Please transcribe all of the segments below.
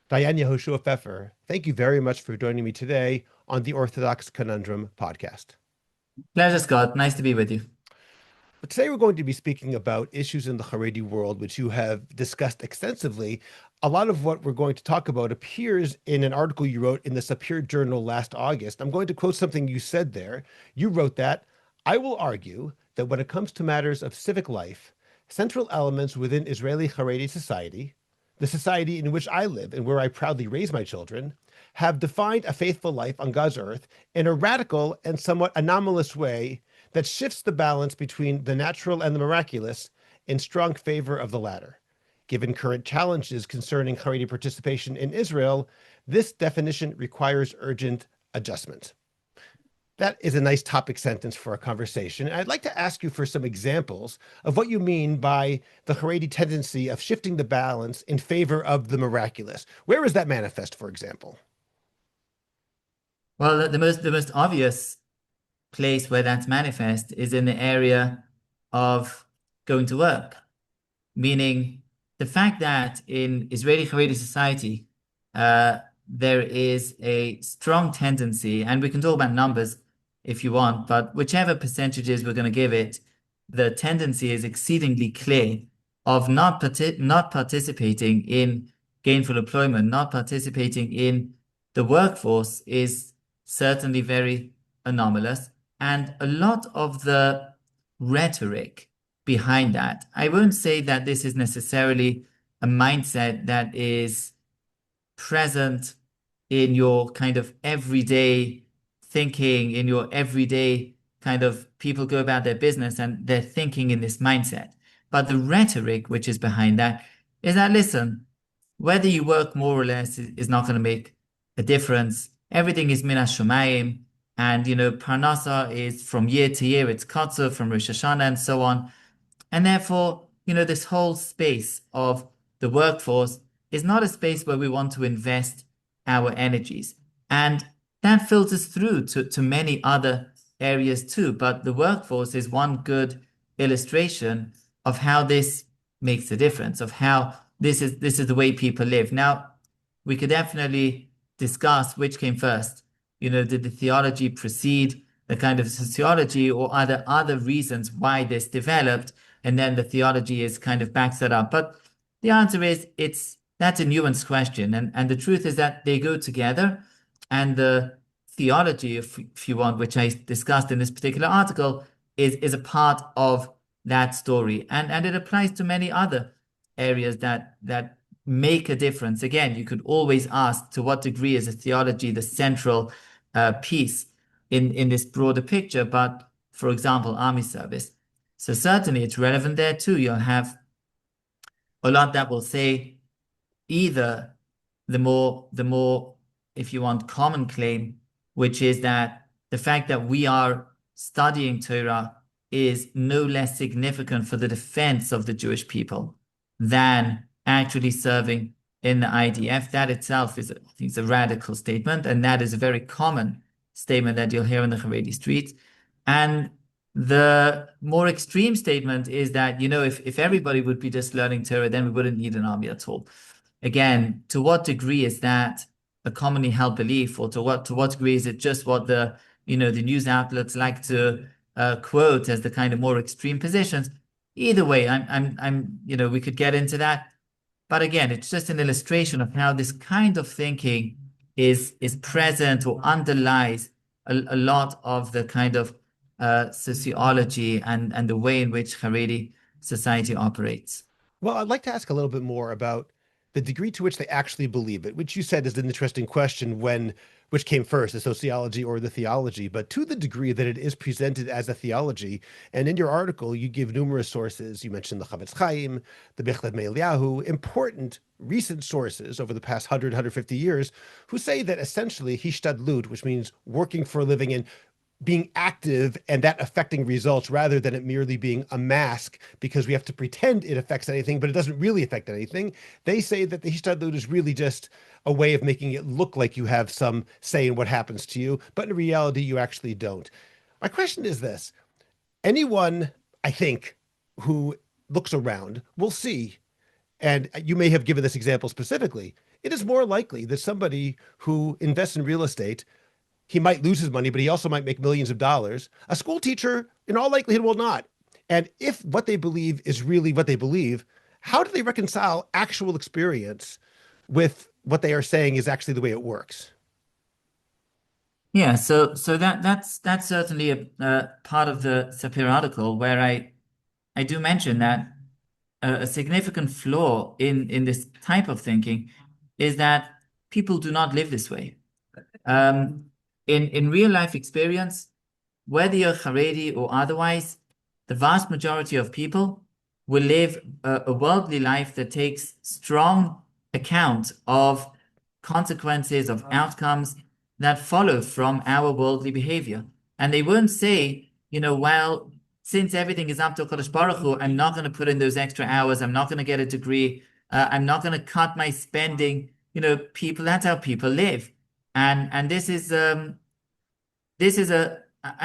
Dayan Yehoshua Pfeffer, thank you very much for joining me today on the Orthodox Conundrum podcast. Pleasure, Scott. Nice to be with you. But today we're going to be speaking about issues in the Charedi world, which you have discussed extensively. A lot of what we're going to talk about appears in an article you wrote in the Sapir journal last August. I'm going to quote something you said there. You wrote that, "I will argue that when it comes to matters of civic life, central elements within Israeli Haredi society, the society in which I live and where I proudly raise my children, have defined a faithful life on God's earth in a radical and somewhat anomalous way that shifts the balance between the natural and the miraculous in strong favor of the latter. Given current challenges concerning Haredi participation in Israel, this definition requires urgent adjustment." That is a nice topic sentence for a conversation. I'd like to ask you for some examples of what you mean by the Haredi tendency of shifting the balance in favor of the miraculous. Where is that manifest, for example? Well, the most obvious place where that's manifest is in the area of going to work, meaning the fact that in Israeli Haredi society, there is a strong tendency, and we can talk about numbers if you want, but whichever percentages we're going to give it, the tendency is exceedingly clear of not participating in gainful employment, not participating in the workforce is certainly very anomalous. And a lot of the rhetoric behind that, I won't say that this is necessarily a mindset that is present in your kind of everyday thinking, in your everyday kind of people go about their business and they're thinking in this mindset. But the rhetoric which is behind that is that, listen, whether you work more or less is not going to make a difference. Everything is min hashamayim, and parnasa is from year to year. It's katzah from Rosh Hashanah and so on. And therefore, this whole space of the workforce is not a space where we want to invest our energies. And that filters through to many other areas too. But the workforce is one good illustration of how this makes a difference, of how this is the way people live. Now, we could definitely discuss which came first. Did the theology precede the kind of sociology, or are there other reasons why this developed? And then the theology is kind of backs that up. But the answer is that's a nuanced question. And the truth is that they go together. And the theology, if you want, which I discussed in this particular article, is a part of that story. And it applies to many other areas that make a difference. Again, you could always ask, to what degree is a theology the central piece in this broader picture? But for example, army service. So certainly it's relevant there too. You'll have a lot that will say either the more, if you want, common claim, which is that the fact that we are studying Torah is no less significant for the defense of the Jewish people than actually serving in the IDF. That itself is, I think, is a radical statement, and that is a very common statement that you'll hear in the Haredi streets. And the more extreme statement is that, if everybody would be just learning Torah, then we wouldn't need an army at all. Again, to what degree is that a commonly held belief, or to what degree is it just what the news outlets like to quote as the kind of more extreme positions? Either way, we could get into that. But again, it's just an illustration of how this kind of thinking is present or underlies a lot of the kind of sociology and the way in which Haredi society operates. Well, I'd like to ask a little bit more about the degree to which they actually believe it, which you said is an interesting question, which came first, the sociology or the theology, but to the degree that it is presented as a theology. And in your article, you give numerous sources. You mentioned the Chavetz Chaim, the Bichlad Me'Eliyahu, important recent sources over the past 150 years, who say that essentially hishtadlut, which means working for a living and being active and that affecting results, rather than it merely being a mask because we have to pretend it affects anything, but it doesn't really affect anything. They say that the hishtadlut is really just a way of making it look like you have some say in what happens to you, but in reality, you actually don't. My question is this: anyone, I think, who looks around will see, and you may have given this example specifically, it is more likely that somebody who invests in real estate, he might lose his money, but he also might make millions of dollars. A school teacher, in all likelihood, will not. And if what they believe is really what they believe, how do they reconcile actual experience with what they are saying is actually the way it works? Yeah, so that's certainly a part of the Sapir article where I do mention that a significant flaw in this type of thinking is that people do not live this way. Um, in real life experience, whether you're Charedi or otherwise, the vast majority of people will live a worldly life that takes strong account of consequences, of outcomes that follow from our worldly behavior. And they won't say, well, since everything is up to Kodesh Baruch Hu, I'm not going to put in those extra hours. I'm not going to get a degree. I'm not going to cut my spending. People, that's how people live. And this is I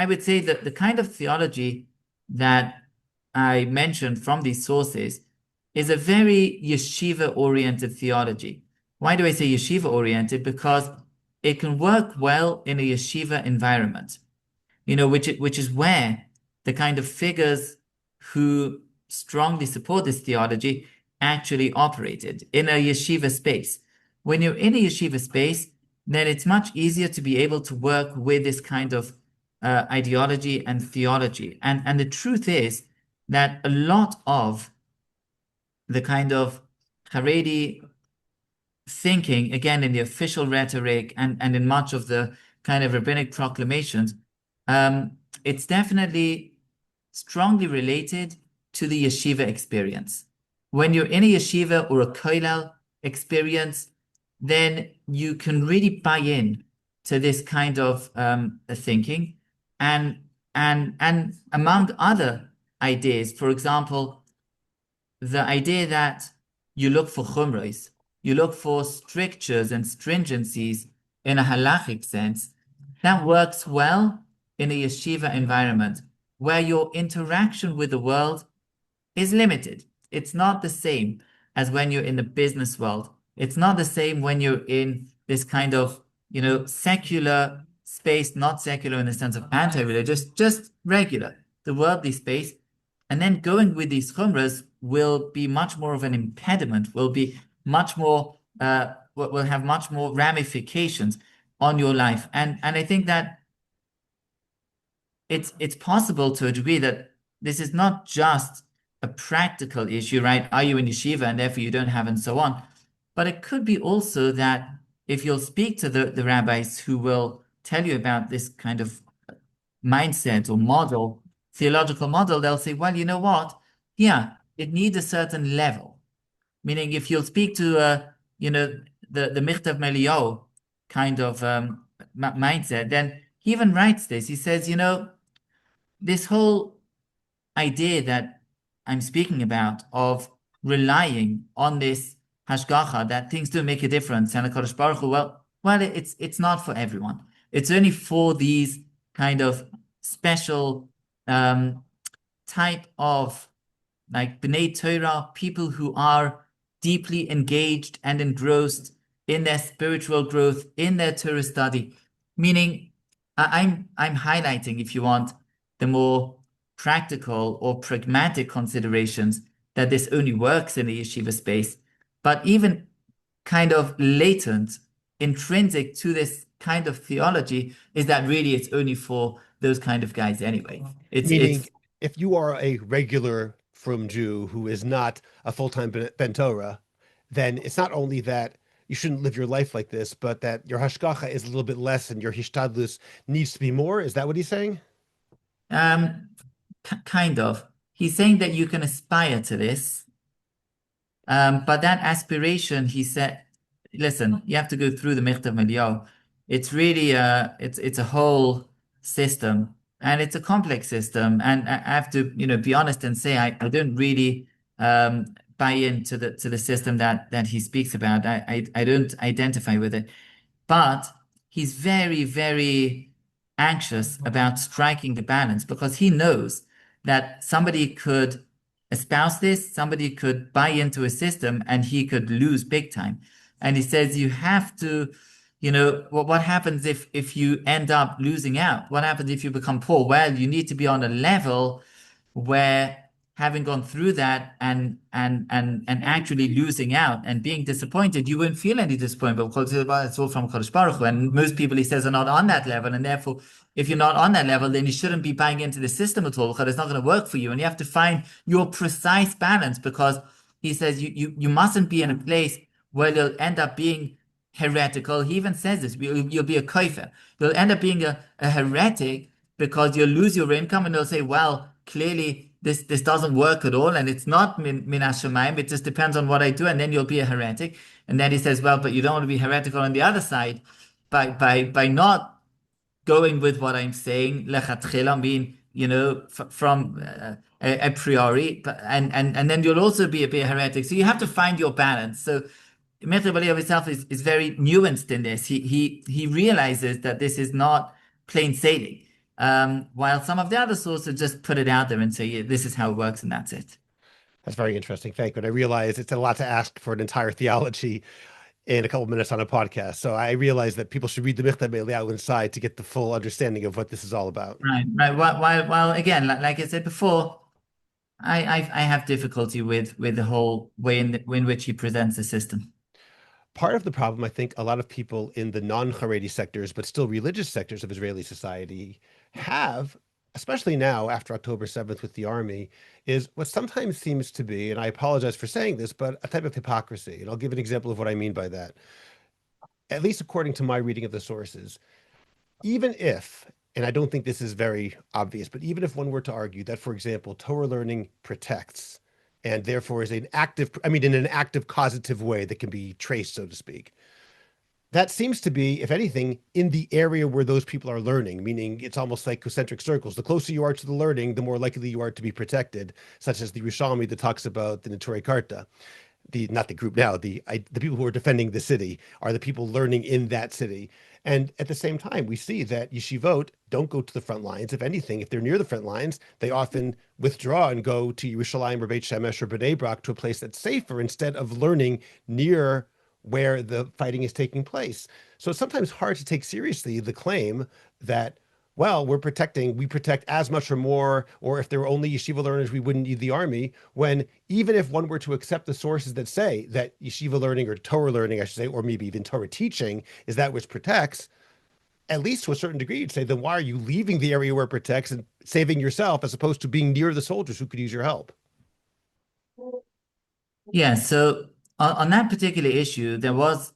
would say that the kind of theology that I mentioned from these sources is a very yeshiva-oriented theology. Why do I say yeshiva-oriented? Because it can work well in a yeshiva environment, which is where the kind of figures who strongly support this theology actually operated in a yeshiva space. When you're in a yeshiva space, then it's much easier to be able to work with this kind of ideology and theology. And the truth is that a lot of the kind of Haredi thinking, again, in the official rhetoric and in much of the kind of rabbinic proclamations, it's definitely strongly related to the yeshiva experience. When you're in a yeshiva or a kollel experience, then you can really buy in to this kind of thinking, and among other ideas, for example, the idea that you look for chumros, you look for strictures and stringencies in a halachic sense, that works well in a yeshiva environment where your interaction with the world is limited. It's not the same as when you're in the business world. It's not the same when you're in this kind of, secular space, not secular in the sense of anti-religious, just regular, the worldly space. And then going with these chumras will be much more of an impediment, will be much more, will have much more ramifications on your life. And I think that it's possible to a degree that this is not just a practical issue, right? Are you in yeshiva and therefore you don't have and so on? But it could be also that if you'll speak to the rabbis who will tell you about this kind of mindset or model, theological model, they'll say, well, you know what? Yeah, it needs a certain level. Meaning if you'll speak to, the Michtav Meliyahu kind of mindset, then he even writes this. He says, this whole idea that I'm speaking about of relying on this hashgacha, that things do make a difference, and HaKadosh Baruch Hu, well, it's not for everyone. It's only for these kind of special type of like B'nai Torah, people who are deeply engaged and engrossed in their spiritual growth, in their Torah study. Meaning, I'm highlighting, if you want, the more practical or pragmatic considerations that this only works in the yeshiva space, but even kind of latent, intrinsic to this kind of theology is that really it's only for those kind of guys anyway. Meaning, It's if you are a regular frum Jew who is not a full-time Ben Torah, then it's not only that you shouldn't live your life like this, but that your hashgacha is a little bit less and your hishtadlus needs to be more. Is that what he's saying? um kind of. He's saying that you can aspire to this, but that aspiration, he said, listen, you have to go through the Michtav Meliyahu. It's really it's a whole system, and it's a complex system. And I have to, be honest and say I don't really buy into the system that he speaks about. I don't identify with it. But he's very, very anxious about striking the balance because he knows that somebody could. Espouse this, somebody could buy into a system and he could lose big time. And he says you have to, what happens if you end up losing out? What happens if you become poor? Well, you need to be on a level where having gone through that and actually losing out and being disappointed, you won't feel any disappointment because it's all from Kodesh Baruch Hu. And most people, he says, are not on that level. And therefore, if you're not on that level, then you shouldn't be buying into the system at all because it's not going to work for you. And you have to find your precise balance because he says you mustn't be in a place where you'll end up being heretical. He even says this, you'll be a kafir. You'll end up being a heretic because you'll lose your income and they'll say, well, clearly this doesn't work at all and it's not min hashamayim, it just depends on what I do, and then you'll be a heretic. And then he says, well, but you don't want to be heretical on the other side by not going with what I'm saying, lechatchila, mean, from a priori, and then you'll also be a heretic. So you have to find your balance. So Meir Bali of himself is very nuanced in this. He realizes that this is not plain sailing, while some of the other sources just put it out there and say, yeah, this is how it works, and that's it. That's very interesting. Thank you. And I realize it's a lot to ask for an entire theology in a couple of minutes on a podcast. So I realize that people should read the Michtav Eliyahu inside to get the full understanding of what this is all about. Right, right. While again, like I said before, I have difficulty with the whole way in which he presents the system. Part of the problem, I think, a lot of people in the non-Haredi sectors, but still religious sectors of Israeli society have, especially now after October 7th with the army, is what sometimes seems to be, and I apologize for saying this, but a type of hypocrisy. And I'll give an example of what I mean by that. At least according to my reading of the sources, even if, and I don't think this is very obvious, but even if one were to argue that, for example, Torah learning protects and therefore is an active, I mean, in an active causative way that can be traced, so to speak, that seems to be, if anything, in the area where those people are learning, meaning it's almost like concentric circles. The closer you are to the learning, the more likely you are to be protected, such as the Rishomi that talks about the Neturei Karta. Not the group now, the people who are defending the city are the people learning in that city. And at the same time, we see that yeshivot don't go to the front lines. If anything, if they're near the front lines, they often withdraw and go to Yerushalayim or Beit Shemesh or Bnei Brak to a place that's safer instead of learning near where the fighting is taking place. So it's sometimes hard to take seriously the claim that, well, we protect as much or more, or if there were only yeshiva learners, we wouldn't need the army, when even if one were to accept the sources that say that yeshiva learning or Torah learning, I should say, or maybe even Torah teaching is that which protects, at least to a certain degree, you'd say, then why are you leaving the area where it protects and saving yourself as opposed to being near the soldiers who could use your help? Yeah, so on that particular issue, there was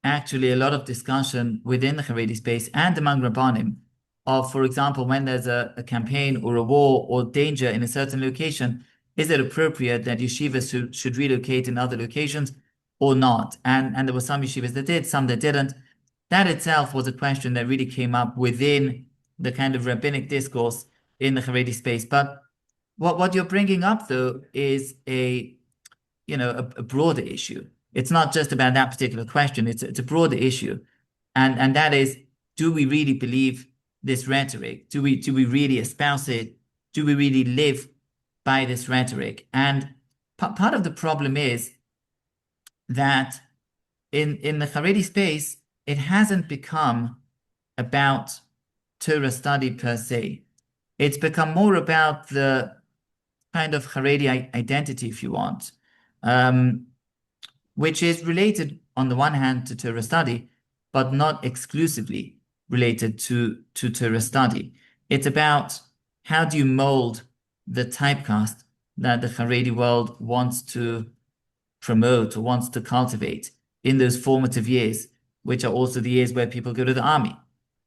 actually a lot of discussion within the Haredi space and among Rabbanim of, for example, when there's a campaign or a war or danger in a certain location, is it appropriate that yeshivas should relocate in other locations or not? And there were some yeshivas that did, some that didn't. That itself was a question that really came up within the kind of rabbinic discourse in the Haredi space. But what you're bringing up, though, is a broader issue. It's not just about that particular question. It's a broader issue, and that is, do we really believe this rhetoric? Do we really espouse it? Do we really live by this rhetoric? And part of the problem is that in the Haredi space, it hasn't become about Torah study per se. It's become more about the kind of Haredi identity, if you want, which is related on the one hand to Torah study, but not exclusively related to Torah study. It's about how do you mold the typecast that the Haredi world wants to promote or wants to cultivate in those formative years, which are also the years where people go to the army.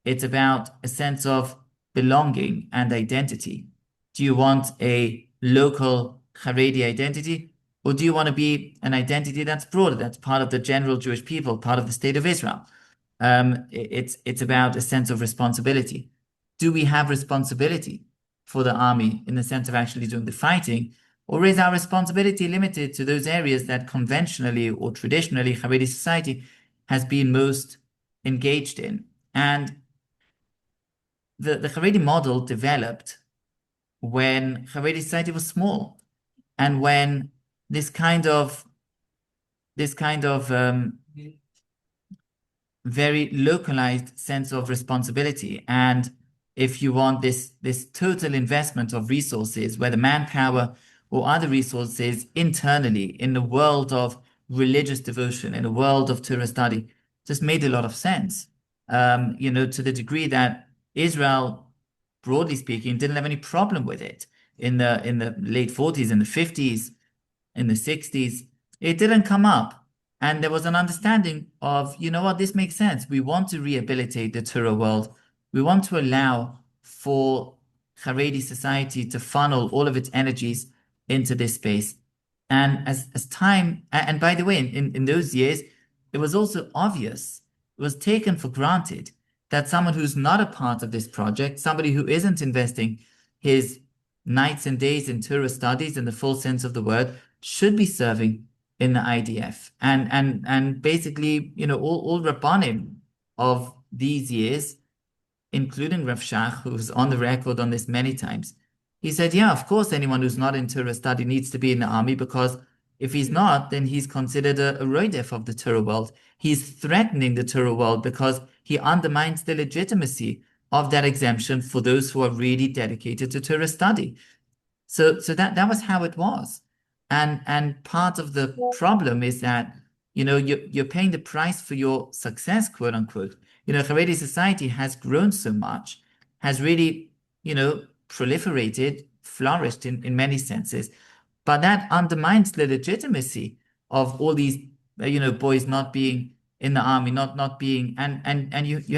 It's about a sense of belonging and identity. Do you want a local Haredi identity, or do you want to be an identity that's broader, that's part of the general Jewish people, part of the state of Israel? It's about a sense of responsibility. Do we have responsibility for the army in the sense of actually doing the fighting, or is our responsibility limited to those areas that conventionally or traditionally Haredi society has been most engaged in? And the Haredi model developed when Haredi society was small, and when this kind of very localized sense of responsibility. And if you want this total investment of resources, whether manpower or other resources internally in the world of religious devotion, in the world of Torah study, just made a lot of sense. To the degree that Israel, broadly speaking, didn't have any problem with it in the late 40s, in the 50s, in the 60s. It didn't come up. And there was an understanding of, you know what, this makes sense. We want to rehabilitate the Torah world. We want to allow for Haredi society to funnel all of its energies into this space. And as time, and by the way, in those years, it was also obvious, it was taken for granted that someone who's not a part of this project, somebody who isn't investing his nights and days in Torah studies in the full sense of the word, should be serving in the IDF. And basically, all Rabbanim of these years, including Rav Shach, who's on the record on this many times, he said, yeah, of course, anyone who's not in Torah study needs to be in the army, because if he's not, then he's considered a roidef of the Torah world. He's threatening the Torah world because he undermines the legitimacy of that exemption for those who are really dedicated to Torah study. So that was how it was. And part of the problem is that, you're paying the price for your success, quote unquote. Haredi society has grown so much, has really, proliferated, flourished in many senses. But that undermines the legitimacy of all these, boys not being in the army, not being, and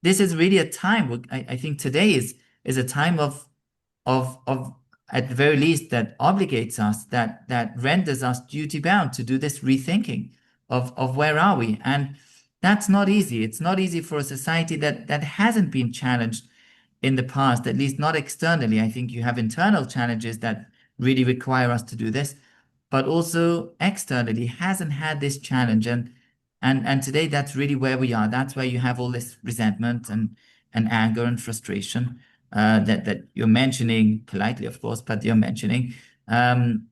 this is really a time, I think today is a time of at the very least, that obligates us, that renders us duty bound to do this rethinking of where are we. And that's not easy. It's not easy for a society that hasn't been challenged in the past, at least not externally. I think you have internal challenges that really require us to do this, but also externally hasn't had this challenge. And today that's really where we are. That's where you have all this resentment and anger and frustration that you're mentioning politely, of course, but you're mentioning. And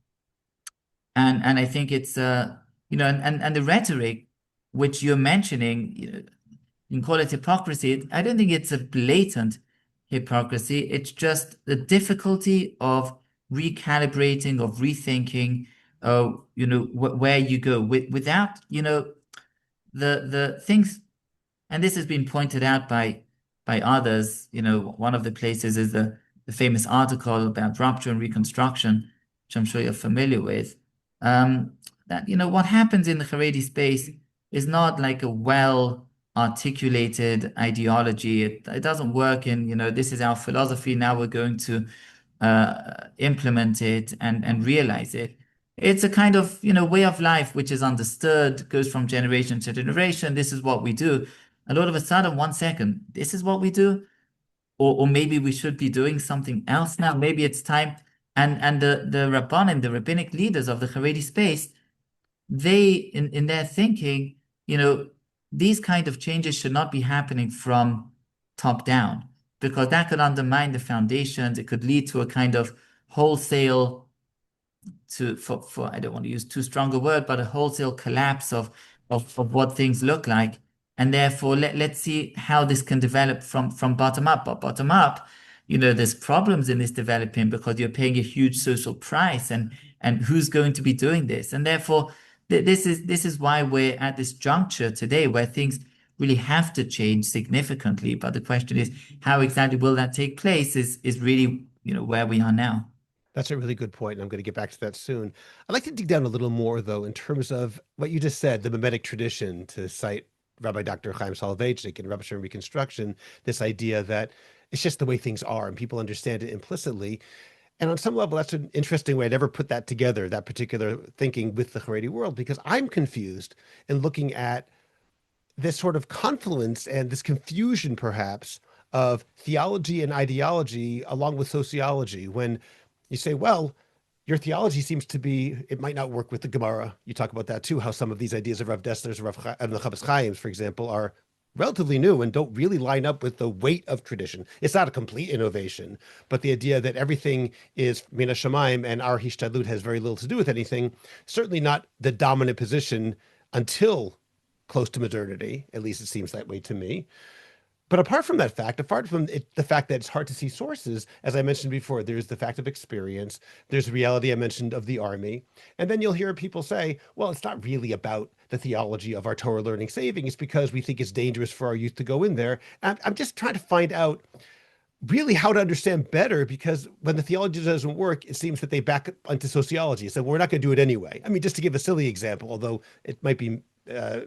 I think it's and the rhetoric which you're mentioning, you can call it hypocrisy. I don't think it's a blatant hypocrisy. It's just the difficulty of recalibrating, of rethinking, where you go without, the things, and this has been pointed out by others. One of the places is the famous article about rupture and reconstruction, which I'm sure you're familiar with. That what happens in the Haredi space is not like a well articulated ideology. It doesn't work in, this is our philosophy, now we're going to implement it and realize it. It's a kind of, way of life which is understood, goes from generation to generation. This is what we do. And all of a sudden, 1 second, this is what we do? Or maybe we should be doing something else now. Maybe it's time. And the Rabbanim, the rabbinic leaders of the Haredi space, they, in their thinking, these kind of changes should not be happening from top down, because that could undermine the foundations. It could lead to a kind of wholesale, for I don't want to use too strong a word, but a wholesale collapse of what things look like. And therefore, let's see how this can develop from bottom up. But bottom up, there's problems in this developing because you're paying a huge social price, and who's going to be doing this? And therefore, this is why we're at this juncture today where things really have to change significantly. But the question is, how exactly will that take place is really, where we are now. That's a really good point, and I'm going to get back to that soon. I'd like to dig down a little more, though, in terms of what you just said, the mimetic tradition, to cite Rabbi Dr. Chaim Soloveitchik in Rupture and Reconstruction, this idea that it's just the way things are, and people understand it implicitly. And on some level, that's an interesting way. I never put that together, that particular thinking with the Haredi world, because I'm confused in looking at this sort of confluence and this confusion, perhaps, of theology and ideology along with sociology. When you say, well, your theology seems to be, it might not work with the Gemara. You talk about that too, how some of these ideas of Rav Dessler's and the Chavis Chaim's, for example, are relatively new and don't really line up with the weight of tradition. It's not a complete innovation, but the idea that everything is Mina Shemaim and our Hishtadlut has very little to do with anything, certainly not the dominant position until close to modernity. At least it seems that way to me. But apart from that fact, apart from the fact that it's hard to see sources, as I mentioned before, there's the fact of experience, there's the reality I mentioned of the army. And then you'll hear people say, well, it's not really about the theology of our Torah learning saving. It's because we think it's dangerous for our youth to go in there. And I'm just trying to find out really how to understand better, because when the theology doesn't work, it seems that they back up onto sociology. So we're not going to do it anyway. I mean, just to give a silly example, although it might be uh,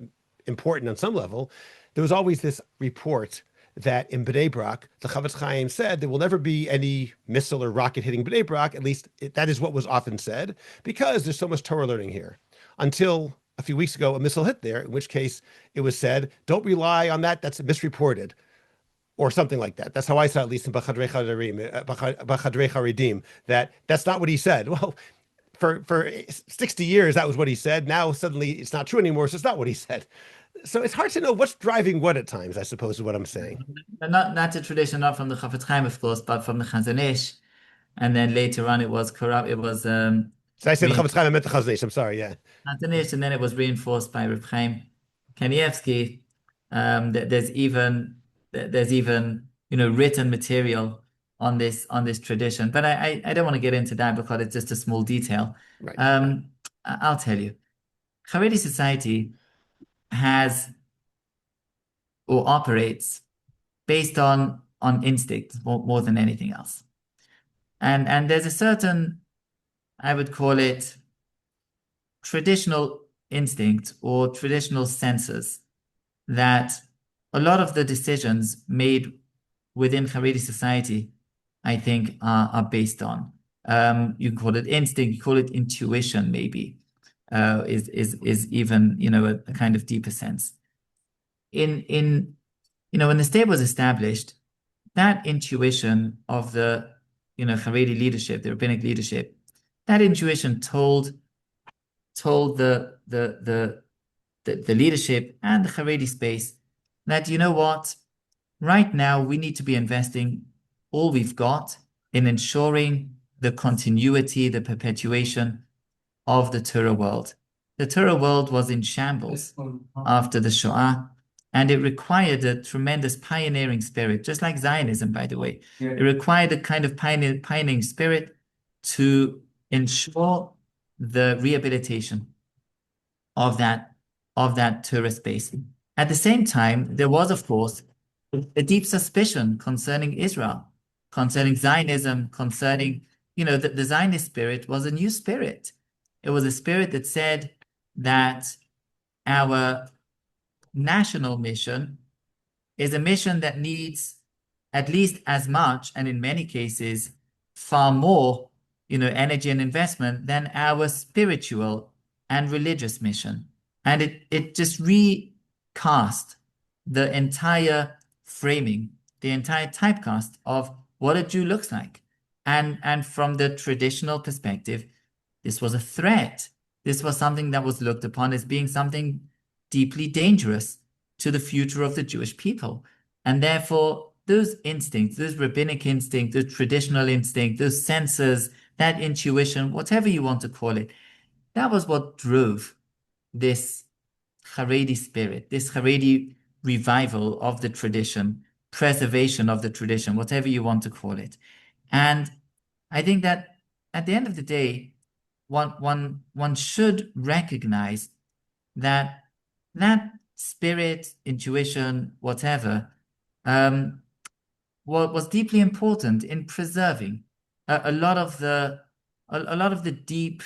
important on some level, there was always this report that in Bnei Brak, the Chavetz Chaim said there will never be any missile or rocket hitting Bnei Brak. At least that is what was often said, because there's so much Torah learning here. Until a few weeks ago, a missile hit there, in which case it was said, don't rely on that. That's misreported, or something like that. That's how I saw it, at least in Bachadrei Charedim, that that's not what he said. Well, for 60 years, that was what he said. Now suddenly it's not true anymore, so it's not what he said. So it's hard to know what's driving what at times, I suppose, is what I'm saying. And not the tradition, not from the Chafetz Chaim, of course, but from the Chazon Ish. And then later on, it was corrupt. It was So I said the reinforced Chavetz Chaim, I meant the Chazon Ish. I'm sorry, yeah. by Chazon Ish, and then it was reinforced by Reb Chaim Kanievsky. There's even written material on this tradition, but I don't want to get into that because it's just a small detail. Right. I'll tell you, Haredi society has or operates based on instinct more than anything else. And there's a certain, I would call it, traditional instinct or traditional senses that a lot of the decisions made within Haredi society, I think, are based on. You can call it instinct, you call it intuition, maybe, is even a kind of deeper sense. When the state was established, that intuition of the Haredi leadership, the rabbinic leadership, that intuition told the leadership and the Haredi space that, you know what, right now we need to be investing all we've got in ensuring the continuity, the perpetuation of the Torah world. The Torah world was in shambles after the Shoah, and it required a tremendous pioneering spirit, just like Zionism, by the way. It required a kind of pioneering spirit to ensure the rehabilitation of that Torah space. At the same time, there was, of course, a deep suspicion concerning Israel, concerning Zionism, concerning, the Zionist spirit was a new spirit. It was a spirit that said that our national mission is a mission that needs at least as much, and in many cases, far more, energy and investment than our spiritual and religious mission. And it just recast the entire framing, the entire typecast of what a Jew looks like. And from the traditional perspective, this was a threat. This was something that was looked upon as being something deeply dangerous to the future of the Jewish people. And therefore, those instincts, those rabbinic instincts, those traditional instincts, those senses, that intuition, whatever you want to call it, that was what drove this Haredi spirit, this Haredi revival of the tradition, preservation of the tradition, whatever you want to call it. And I think that at the end of the day, one should recognize that spirit, intuition, whatever, was deeply important in preserving a lot of the deep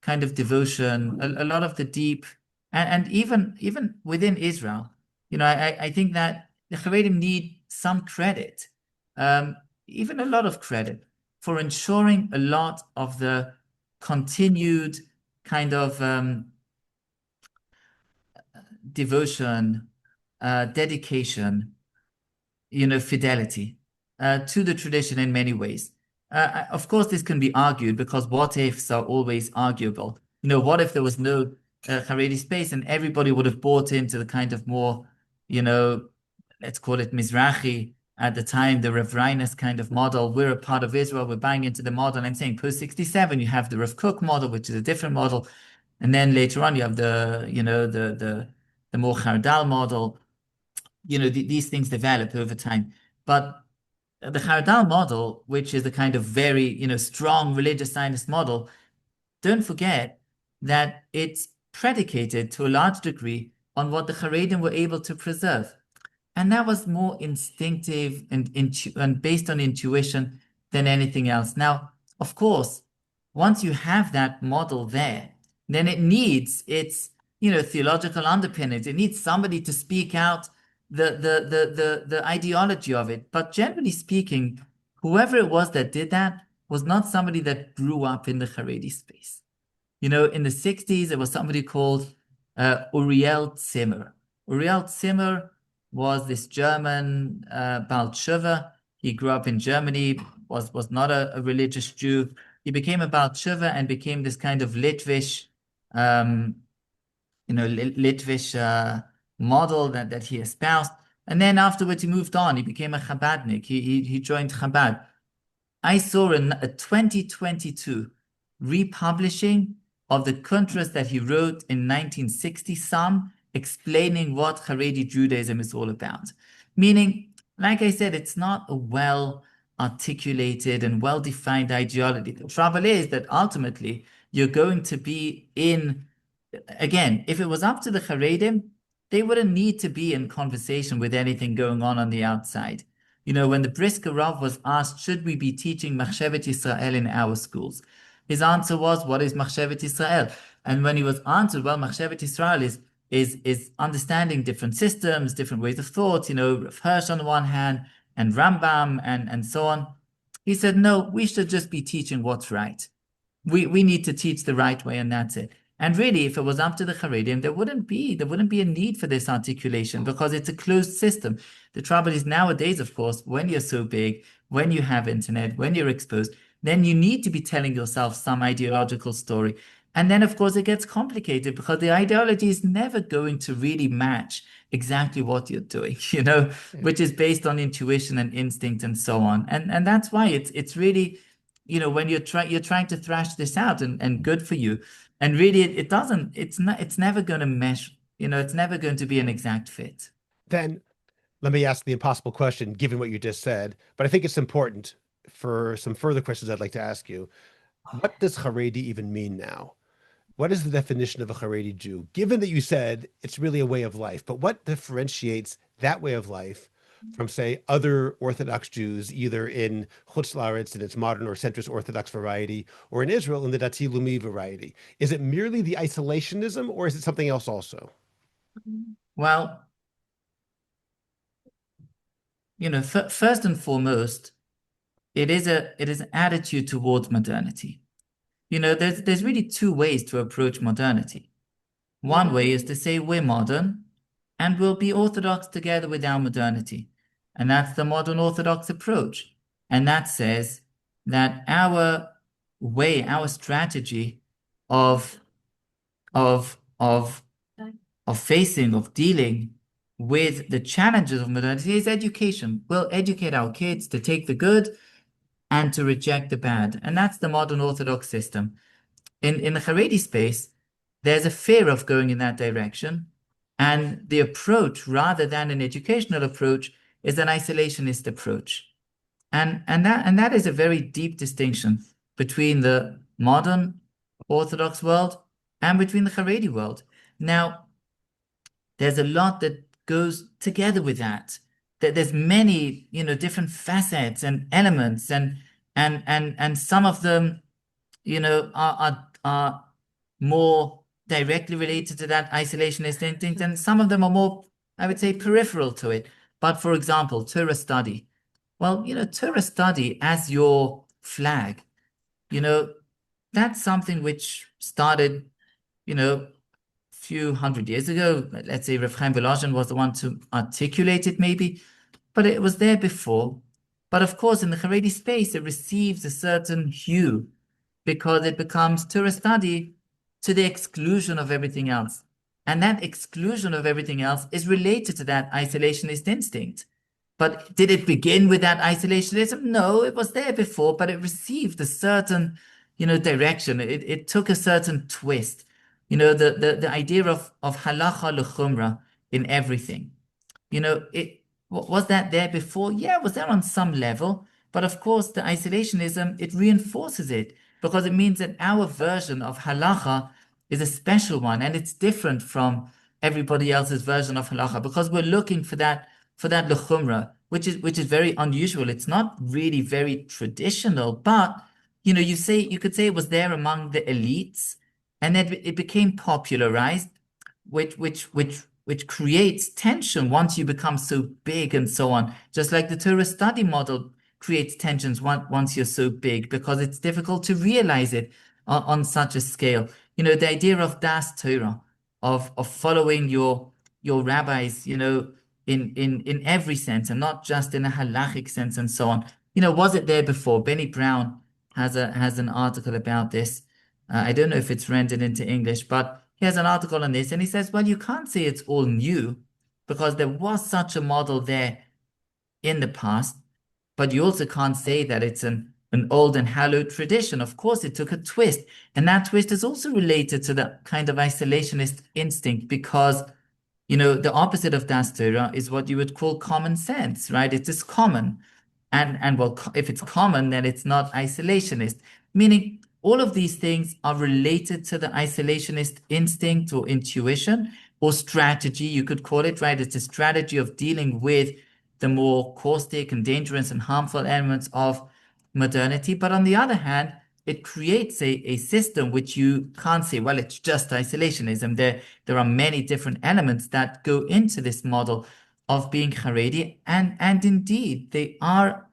kind of devotion, a lot of the deep, and even within Israel, I think that the Haredim need some credit, even a lot of credit for ensuring a lot of the continued kind of devotion, dedication, fidelity to the tradition in many ways. Of course, this can be argued because what ifs are always arguable. What if there was no Haredi space and everybody would have bought into the kind of more, let's call it Mizrahi at the time, the Rav Reines kind of model. We're a part of Israel. We're buying into the model. I'm saying post 67, you have the Rav Kook model, which is a different model. And then later on, you have the the more Chardal model. These things develop over time. But the Chardal model, which is the kind of very, strong religious Zionist model, don't forget that it's predicated to a large degree on what the Haredim were able to preserve. And that was more instinctive and based on intuition than anything else. Now, of course, once you have that model there, then it needs its, theological underpinnings. It needs somebody to speak out the ideology of it. But generally speaking, whoever it was that did that was not somebody that grew up in the Haredi space. In the 60s, there was somebody called Uriel Zimmer. Uriel Zimmer was this German Baal Tshuva. He grew up in Germany, was not a religious Jew. He became a Baal Tshuva and became this kind of Litvish, model that he espoused. And then afterwards, he moved on. He became a Chabadnik. He joined Chabad. I saw a 2022 republishing of the contrast that he wrote in 1960 some, explaining what Haredi Judaism is all about. Meaning, like I said, it's not a well-articulated and well-defined ideology. The trouble is that ultimately you're going to be in, again, if it was up to the Haredim, they wouldn't need to be in conversation with anything going on the outside. When the Brisker Rav was asked, should we be teaching Machshevet Yisrael in our schools? His answer was, what is Machshevet Yisrael? And when he was answered, well, Machshevet Yisrael is understanding different systems, different ways of thought, Rav Hirsch on the one hand, and Rambam, and so on. He said, no, we should just be teaching what's right. We need to teach the right way, and that's it. And really, if it was up to the Haredim, there wouldn't be a need for this articulation because it's a closed system. The trouble is nowadays, of course, when you're so big, when you have internet, when you're exposed, then you need to be telling yourself some ideological story. And then, of course, it gets complicated because the ideology is never going to really match exactly what you're doing, which is based on intuition and instinct and so on. And that's why it's really, when you're trying to thrash this out and good for you. And really, it's never going to mesh, it's never going to be an exact fit. Then let me ask the impossible question, given what you just said, but I think it's important for some further questions I'd like to ask you. What does Haredi even mean now? What is the definition of a Haredi Jew? Given that you said it's really a way of life, but what differentiates that way of life from, say, other Orthodox Jews, either in Chutz La'aretz in its modern or centrist Orthodox variety, or in Israel in the Dati Lumi variety? Is it merely the isolationism, or is it something else also? Well, first and foremost, it is an attitude towards modernity. There's really two ways to approach modernity. One way is to say we're modern and we'll be Orthodox together with our modernity. And that's the modern Orthodox approach. And that says that our way, our strategy of facing, of dealing with the challenges of modernity is education. We'll educate our kids to take the good and to reject the bad. And that's the modern Orthodox system. In the Haredi space, there's a fear of going in that direction. And the approach, rather than an educational approach, is an isolationist approach. And that is a very deep distinction between the modern Orthodox world and between the Haredi world. Now, there's a lot that goes together with that. There's many, different facets and elements, and some of them, are more directly related to that isolationist instinct, and some of them are more, I would say, peripheral to it. But for example, Torah study. Well, Torah study as your flag, that's something which started, a few hundred years ago. Let's say Rav Chaim Volozhin was the one to articulate it, maybe, but it was there before. But of course, in the Haredi space, it receives a certain hue because it becomes Torah study to the exclusion of everything else. And that exclusion of everything else is related to that isolationist instinct. But did it begin with that isolationism? No, it was there before, but it received a certain, direction. It took a certain twist. The idea of halacha l'chumra in everything. Was that there before? Yeah, it was there on some level. But of course, the isolationism, it reinforces it because it means that our version of halacha is a special one and it's different from everybody else's version of halacha because we're looking for that lechumra, which is very unusual. It's not really very traditional, but you could say it was there among the elites, and then it became popularized which creates tension once you become so big and so on. Just like the Torah study model creates tensions once you're so big because it's difficult to realize it on such a scale. The idea of das Torah, of following your rabbis, in every sense and not just in a halachic sense and so on. Was it there before? Benny Brown has an article about this. I don't know if it's rendered into English, but he has an article on this and he says, well, you can't say it's all new because there was such a model there in the past, but you also can't say that it's an old and hallowed tradition. Of course, it took a twist, and that twist is also related to the kind of isolationist instinct because the opposite of das Torah is what you would call common sense, right? It is common. And well, if it's common, then it's not isolationist, meaning all of these things are related to the isolationist instinct or intuition or strategy, you could call it, right? It's a strategy of dealing with the more caustic and dangerous and harmful elements of modernity. But on the other hand, it creates a system which you can't say, well, it's just isolationism. There are many different elements that go into this model of being Charedi, and indeed they are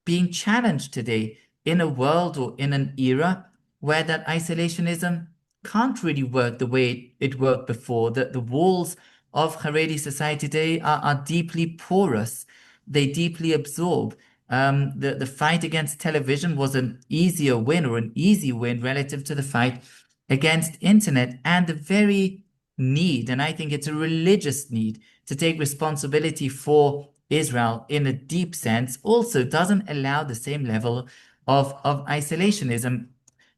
being challenged today in a world or in an era where that isolationism can't really work the way it worked before. The walls of Haredi society today are deeply porous. They deeply absorb. The fight against television was an easier win or an easy win relative to the fight against internet and the very need, and I think it's a religious need to take responsibility for Israel in a deep sense also doesn't allow the same level of isolationism.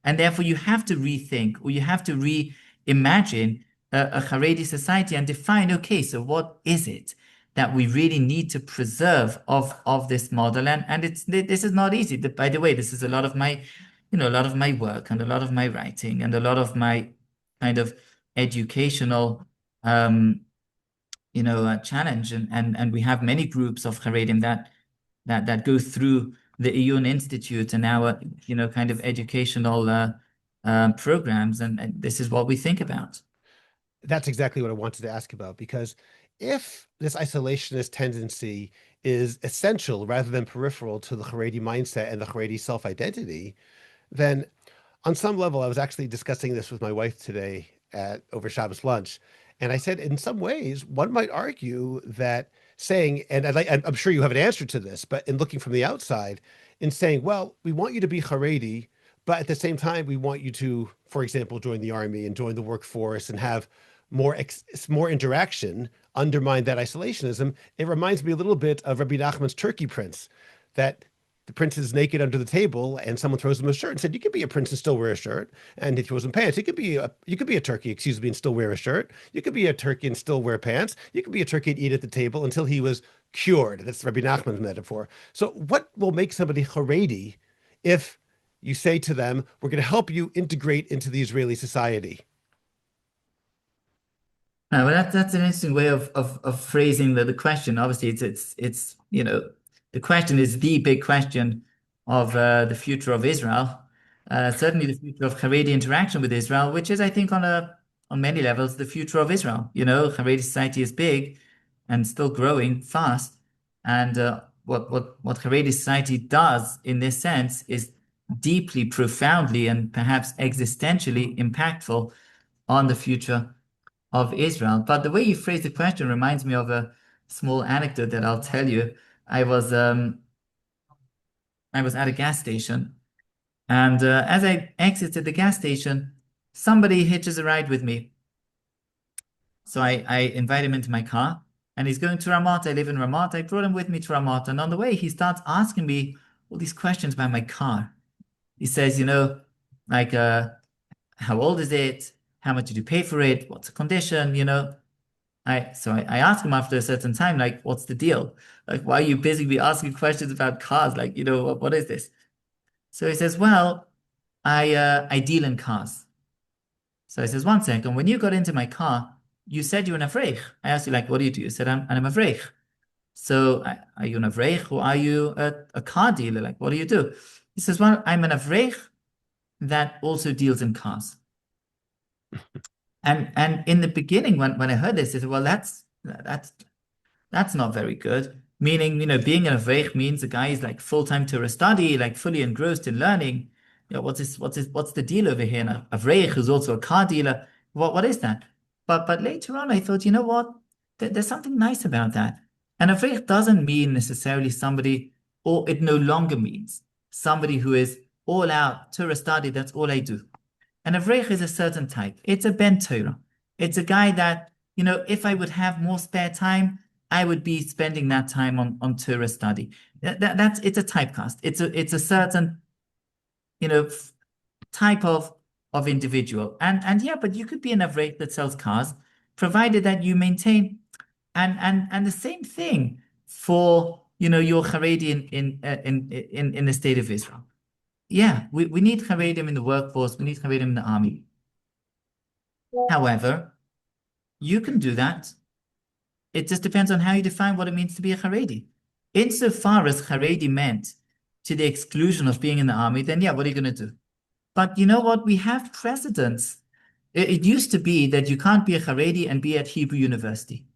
And therefore, you have to rethink or you have to reimagine a Haredi society and define, okay, so what is it that we really need to preserve of this model? And this is not easy. By the way, this is a lot of my work and a lot of my writing and a lot of my kind of educational challenge, and we have many groups of Haredim that go through the Iyun Institute and our kind of educational programs, and this is what we think about. That's exactly what I wanted to ask about, because if this isolationist tendency is essential rather than peripheral to the Haredi mindset and the Haredi self-identity, then on some level, I was actually discussing this with my wife today at over Shabbos lunch. And I said, in some ways, one might argue that saying, and I'm sure you have an answer to this, but in looking from the outside, in saying, well, we want you to be Haredi, but at the same time, we want you to, for example, join the army and join the workforce and have more interaction, undermine that isolationism. It reminds me a little bit of Rabbi Nachman's Turkey Prince, that the prince is naked under the table and someone throws him a shirt and said, you could be a prince and still wear a shirt. And he throws him pants. You could be a turkey, excuse me, and still wear a shirt. You could be a turkey and still wear pants. You could be a turkey and eat at the table until he was cured. That's Rabbi Nachman's metaphor. So what will make somebody Haredi if you say to them, we're going to help you integrate into the Israeli society? Well, that's an interesting way of phrasing the question. Obviously, it's the question is the big question of the future of Israel. Certainly, the future of Haredi interaction with Israel, which is, I think, on many levels, the future of Israel. Haredi society is big and still growing fast, and what Haredi society does in this sense is deeply, profoundly, and perhaps existentially impactful on the future of Israel. But the way you phrase the question reminds me of a small anecdote that I'll tell you. I was I was at a gas station, and as I exited the gas station, somebody hitches a ride with me. So I invite him into my car, and he's going to Ramat. I live in Ramat. I brought him with me to Ramat, and on the way, he starts asking me all these questions about my car. He says, like, how old is it? How much did you pay for it? What's the condition? I asked him after a certain time, like, what's the deal? Like, why are you basically asking questions about cars? Like, what is this? So he says, well, I deal in cars. So he says, one second, when you got into my car, you said you're an avreich. I asked you, like, what do you do? You said, I'm a avreich. So are you an avreich or are you a car dealer? Like, what do you do? He says, well, I'm an avreich that also deals in cars. And in the beginning, when I heard this, I said, well, that's not very good. Meaning, being an avreich means the guy is like full-time Torah study, like fully engrossed in learning. What's the deal over here? Now, avreich is also a car dealer. What is that? But later on, I thought, you know what? There's something nice about that. An avreich doesn't mean necessarily somebody, or it no longer means somebody who is all out Torah study. That's all I do. An avreich is a certain type. It's a ben Torah. It's a guy that, if I would have more spare time, I would be spending that time on Torah study. It's a typecast. It's a certain, type of individual. And yeah, but you could be an avreich that sells cars, provided that you maintain and the same thing for your Charedi in the state of Israel. Yeah, we need Charedim in the workforce, we need Charedim in the army. However, you can do that. It just depends on how you define what it means to be a Charedi. Insofar as Charedi meant to the exclusion of being in the army, then yeah, what are you going to do? But you know what? We have precedents. It used to be that you can't be a Charedi and be at Hebrew University.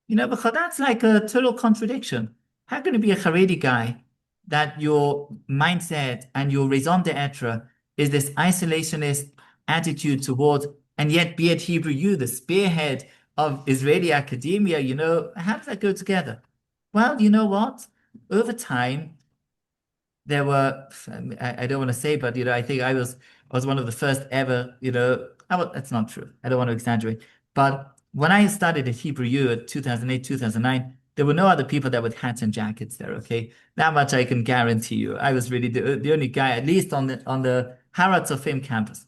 Because that's like a total contradiction. How can you be a Charedi guy that your mindset and your raison d'etre is this isolationist attitude towards, and yet be at Hebrew U, the spearhead of Israeli academia? How does that go together? Well, you know what? Over time, there were, I don't want to say, but I think I was one of the first ever, that's not true. I don't want to exaggerate. But when I started at Hebrew U at 2008, 2009, there were no other people that with hats and jackets there, okay? That much I can guarantee you. I was really the only guy, at least on the Harat Sofim campus.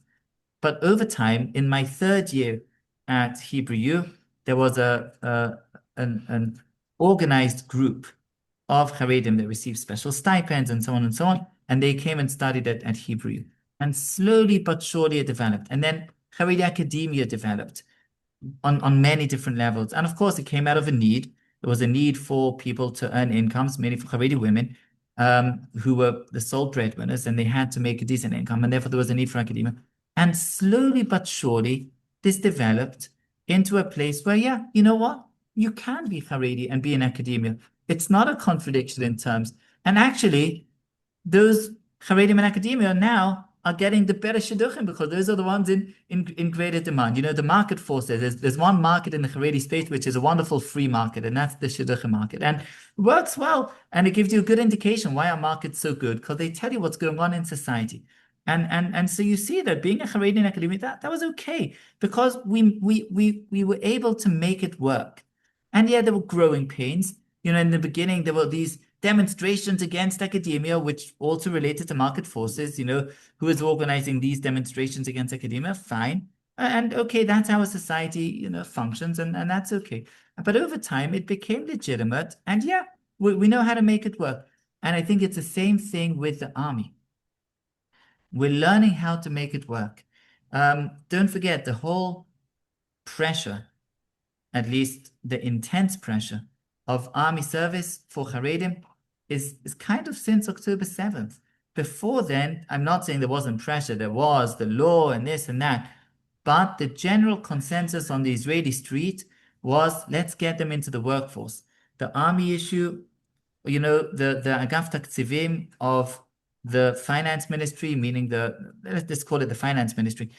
But over time, in my third year at Hebrew U, there was an organized group of Haredim that received special stipends and so on and so on. And they came and studied at Hebrew U. And slowly but surely it developed. And then Haredi academia developed on many different levels. And of course, it came out of a need. There was a need for people to earn incomes, mainly for Haredi women, who were the sole breadwinners, and they had to make a decent income. And therefore, there was a need for academia. And slowly but surely, this developed into a place where, yeah, you know what? You can be Haredi and be in academia. It's not a contradiction in terms. And actually, those Haredim in academia now are getting the better shidduchim because those are the ones in greater demand. The market forces. There's one market in the Haredi space which is a wonderful free market, and that's the shidduchim market. And it works well, and it gives you a good indication why our market's so good, because they tell you what's going on in society. And so you see that being a Haredi in academia, that was okay, because we were able to make it work. And yeah, there were growing pains. In the beginning, there were these demonstrations against academia, which also related to market forces. Who is organizing these demonstrations against academia? Fine. And okay, that's how a society, functions, and that's okay. But over time, it became legitimate. And yeah, we know how to make it work. And I think it's the same thing with the army. We're learning how to make it work. Don't forget the whole pressure, at least the intense pressure of army service for Haredim is kind of since October 7th. Before then, I'm not saying there wasn't pressure, there was the law and this and that, but the general consensus on the Israeli street was, let's get them into the workforce. The army issue, the Agaf Taktivim of the finance ministry, meaning let's just call it the finance ministry,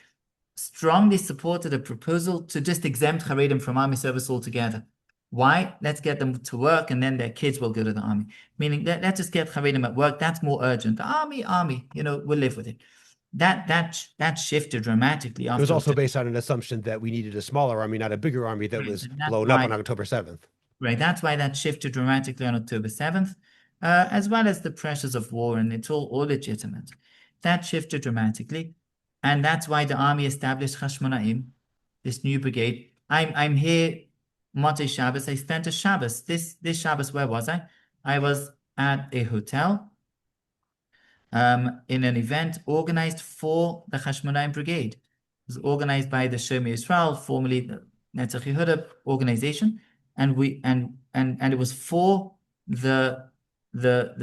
strongly supported a proposal to just exempt Haredim from army service altogether. Why? Let's get them to work, and then their kids will go to the army. Meaning, let's just get Haredim at work. That's more urgent. The army, we'll live with it. That shifted dramatically after. It was also based on an assumption that we needed a smaller army, not a bigger army that was blown up on October 7th. Right. That's why that shifted dramatically on October 7th, as well as the pressures of war, and it's all legitimate. That shifted dramatically. And that's why the army established Hashmonaim, this new brigade. I'm here Motzei Shabbos. I spent a Shabbos. This Shabbos, where was I? I was at a hotel in an event organized for the Hashmonaim Brigade. It was organized by the Shomer Yisrael, formerly the Netzach Yehuda organization, and it was for the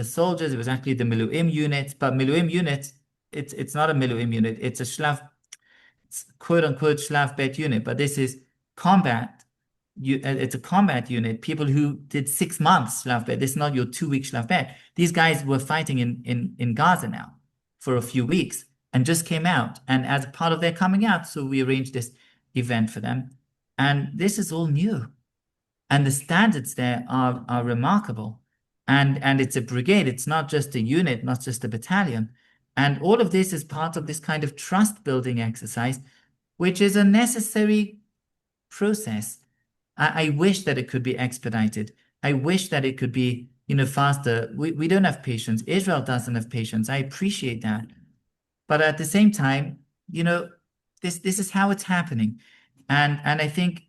soldiers. It was actually the Miluim unit, but Miluim unit, it's not a Miluim unit. It's a Shlav, it's quote unquote Shlav Bet unit, but this is combat. It's a combat unit. People who did 6 months Shlav Bet. This is not your 2-week Shlav Bet. These guys were fighting in Gaza now for a few weeks and just came out. And as part of their coming out, so we arranged this event for them. And this is all new. And the standards there are remarkable. And it's a brigade. It's not just a unit, not just a battalion. And all of this is part of this kind of trust building exercise, which is a necessary process. I wish that it could be expedited. I wish that it could be, faster. We don't have patience. Israel doesn't have patience. I appreciate that. But at the same time, this is how it's happening. And I think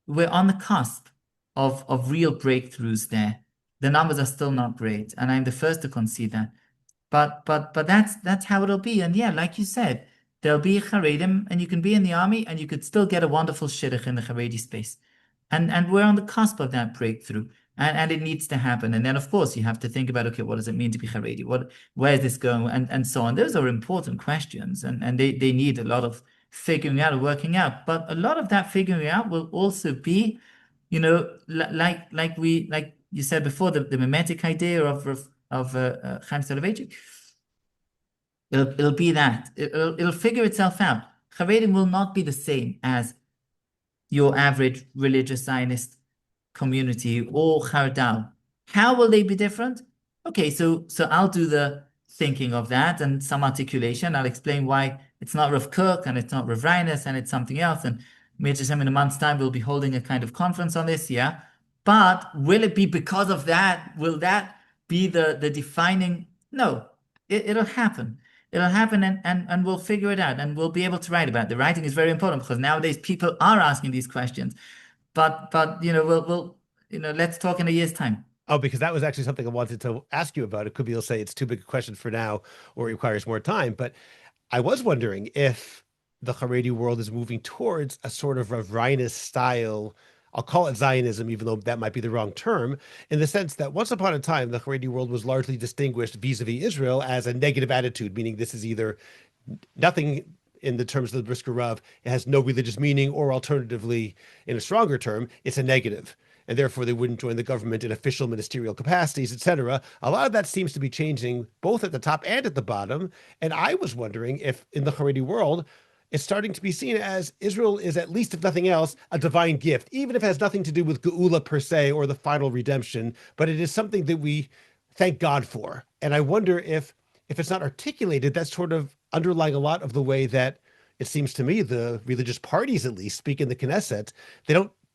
we're on the cusp of real breakthroughs there. The numbers are still not great, and I'm the first to concede that. But that's how it'll be. And yeah, like you said, there'll be Haredim, and you can be in the army, and you could still get a wonderful shidduch in the Haredi space. And we're on the cusp of that breakthrough, and it needs to happen. And then, of course, you have to think about, okay, what does it mean to be Haredi? Where is this going? And so on. Those are important questions, and they need a lot of figuring out and working out. But a lot of that figuring out will also be, like you said before, the mimetic idea of Chaim Soloveitchik. It'll be that. It'll figure itself out. Haredim will not be the same as your average religious Zionist community or Chardal. How will they be different? Okay, so I'll do the thinking of that and some articulation. I'll explain why it's not Rav Kook and it's not Rav Reines and it's something else. And Mir in a month's time, we'll be holding a kind of conference on this, yeah? But will it be because of that? Will that be the defining? No, it'll happen. It'll happen and we'll figure it out and we'll be able to write about it. The writing is very important because nowadays people are asking these questions. But we'll let's talk in a year's time. Oh, because that was actually something I wanted to ask you about. It could be you'll say it's too big a question for now or it requires more time. But I was wondering if the Haredi world is moving towards a sort of Rav Reines style. I'll call it Zionism, even though that might be the wrong term, in the sense that once upon a time, the Haredi world was largely distinguished vis-a-vis Israel as a negative attitude, meaning this is either nothing in the terms of the Brisker Rav, it has no religious meaning, or alternatively, in a stronger term, it's a negative. And therefore, they wouldn't join the government in official ministerial capacities, etc. A lot of that seems to be changing both at the top and at the bottom. And I was wondering if in the Haredi world, it's starting to be seen as Israel is, at least if nothing else, a divine gift, even if it has nothing to do with Geula per se or the final redemption, but it is something that we thank God for. And I wonder if it's not articulated, that's sort of underlying a lot of the way that it seems to me the religious parties, at least, speak in the Knesset.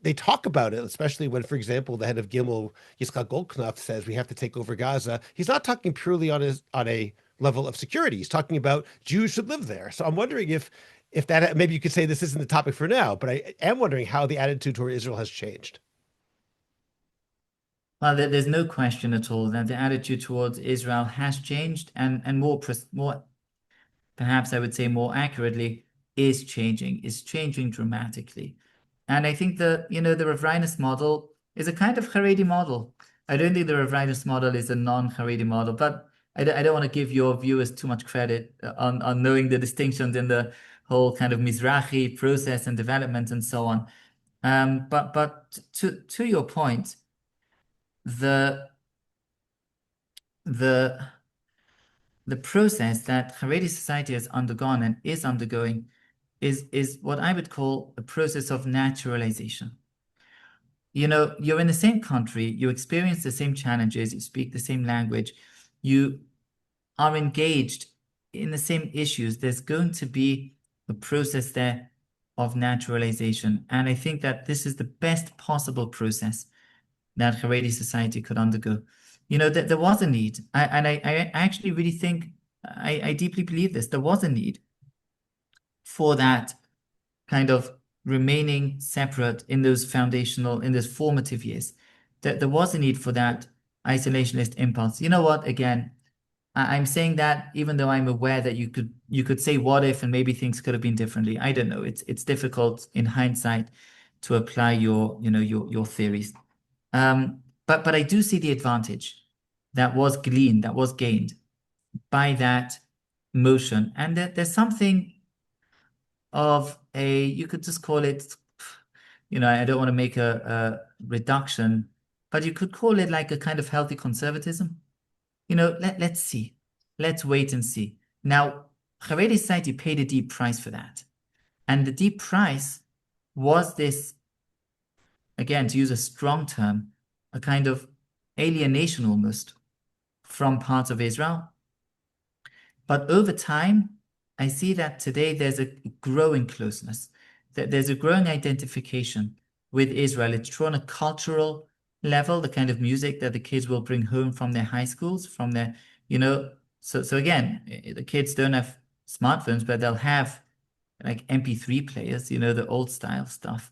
They talk about it, especially when, for example, the head of Gimel, Yitzchak Goldknopf, says we have to take over Gaza. He's not talking purely on a level of security. He's talking about Jews should live there. So I'm wondering if that, maybe you could say this isn't the topic for now, but I am wondering how the attitude toward Israel has changed. Well, there's no question at all that the attitude towards Israel has changed, and more, perhaps I would say more accurately, is changing dramatically. And I think the Rav Reines model is a kind of Haredi model. I don't think the Rav Reines model is a non-Haredi model, but I don't want to give your viewers too much credit on knowing the distinctions in the whole kind of Mizrahi process and development and so on. But to your point, the process that Haredi society has undergone and is undergoing is what I would call a process of naturalization. You're in the same country, you experience the same challenges, you speak the same language, you are engaged in the same issues. There's going to be a process there of naturalization. And I think that this is the best possible process that Haredi society could undergo. There was a need. I actually really think, I deeply believe this. There was a need for that kind of remaining separate in those foundational, in those formative years. That there was a need for that isolationist impulse. You know what? Again, I'm saying that even though I'm aware that you could say what if and maybe things could have been differently. I don't know. It's difficult in hindsight to apply your theories. But I do see the advantage that was gleaned, that was gained by that motion. And there's something of a, you could just call it, I don't want to make a reduction, but you could call it like a kind of healthy conservatism. Let's see. Let's wait and see. Now, Haredi society paid a deep price for that. And the deep price was this, again, to use a strong term, a kind of alienation almost from parts of Israel. But over time, I see that today there's a growing closeness, that there's a growing identification with Israel. It's true on a cultural level, the kind of music that the kids will bring home from their high schools, from their, so again, the kids don't have smartphones, but they'll have like MP3 players, the old style stuff.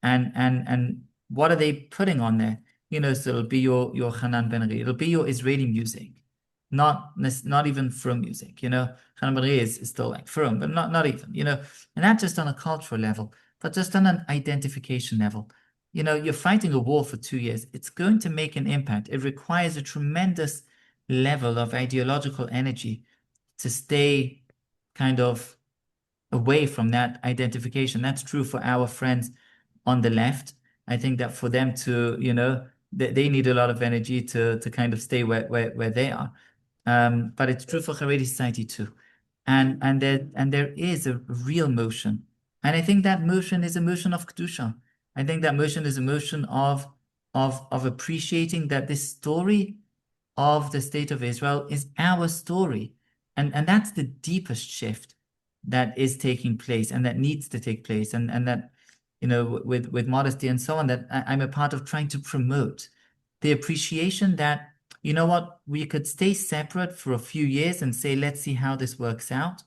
And what are they putting on there? So it'll be your Hanan Ben Ari, it'll be your Israeli music, not even from music. Hanan Ben Ari is still like from, but not even, and not just on a cultural level, but just on an identification level. You're fighting a war for 2 years. It's going to make an impact. It requires a tremendous level of ideological energy to stay kind of away from that identification. That's true for our friends on the left. I think that for them to, they need a lot of energy to kind of stay where they are. But it's true for Haredi society too. And there is a real motion. And I think that motion is a motion of Kedusha. I think that motion is a motion of appreciating that this story of the state of Israel is our story. And that's the deepest shift that is taking place and that needs to take place. And that, with modesty and so on, that I'm a part of trying to promote the appreciation that, we could stay separate for a few years and say, let's see how this works out.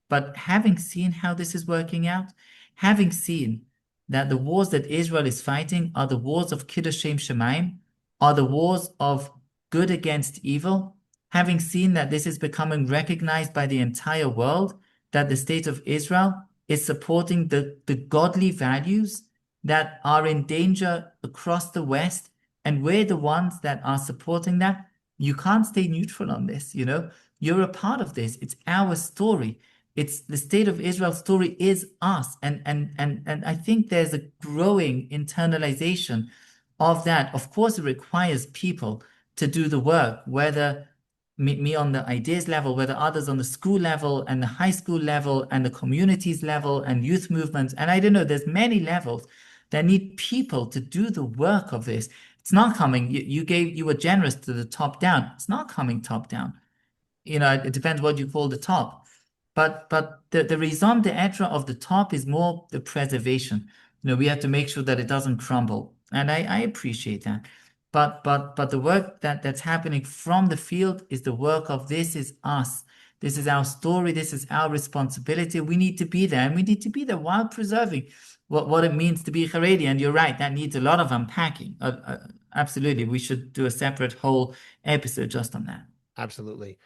But having seen how this is working out, having seen that the wars that Israel is fighting are the wars of Kiddush Shem Shemaim, are the wars of good against evil, having seen that this is becoming recognized by the entire world, that the state of Israel is supporting the godly values that are in danger across the West, and we're the ones that are supporting that. You can't stay neutral on this, You're a part of this. It's our story. It's the state of Israel's story is us. And I think there's a growing internalization of that. Of course, it requires people to do the work, whether me on the ideas level, whether others on the school level and the high school level and the communities level and youth movements. And I don't know, there's many levels that need people to do the work of this. It's not coming. You were generous to the top down. It's not coming top down. It depends what you call the top. But the raison d'etre of the top is more the preservation. We have to make sure that it doesn't crumble. And I appreciate that. But the work that's happening from the field is the work of this is us. This is our story. This is our responsibility. We need to be there, and we need to be there while preserving what it means to be Haredi. And you're right, that needs a lot of unpacking. Absolutely. We should do a separate whole episode just on that. Absolutely.